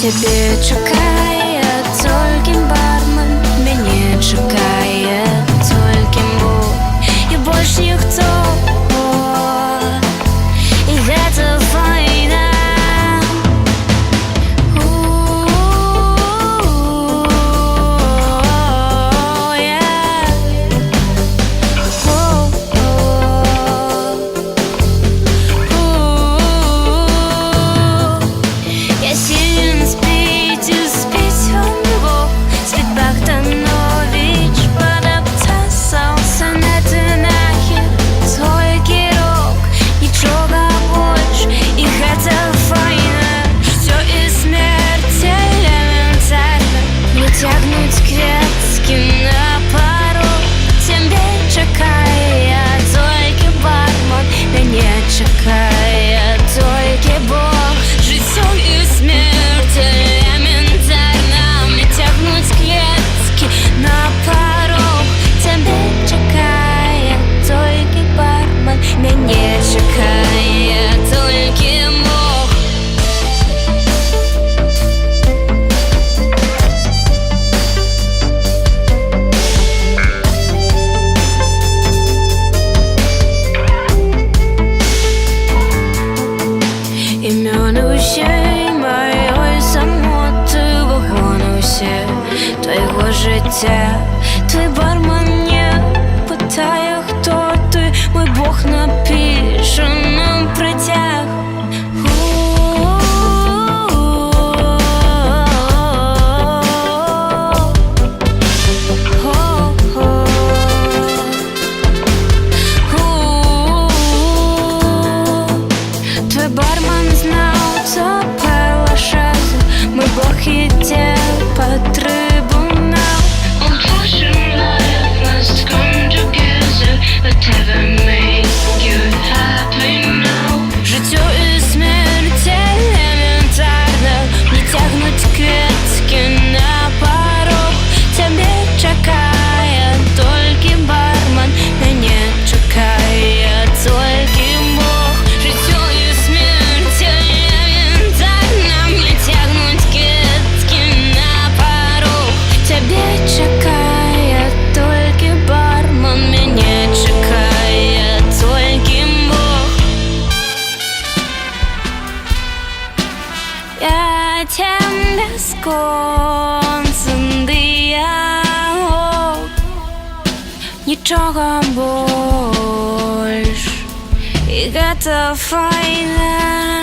Тебе чекає тільки бармен, мене чекає тільки Бог, і більш ніхто. І це файна. Я сильно спить и спить он его, спит Богданович, подобцался на ты нахер, тільки рок, нічого больше, і це файна. Все і смерть елементарно, не тягнуть клетки на порог. Тебе чекає тільки бармен, мене чекає тільки Бог. Життя і смерть елементарно, не тягнуть клетки на порог. Тебе чекає тільки бармен, мене чекає тільки Бог. Ім'я усієї моєї самоти, вогони усі твоєго життя. Твій бармен не питає, хто ти, мой Бог напише нам притяг. Твой бармен знав, це перла шаза, мой Бог іде по трибунал. Unfortunate life must come together, whatever make you happy now. Життя і смерть елементарно, не тягнуть клетки на порог. Тебе чекає тільки бармен, мене чекає тільки Бог. Життя і смерть елементарно, не тягнуть клетки на порог. Тебе чекає тільки бармен, мене чекає тільки Бог. Я тем безконцем діалог, нічого больш, і це файна.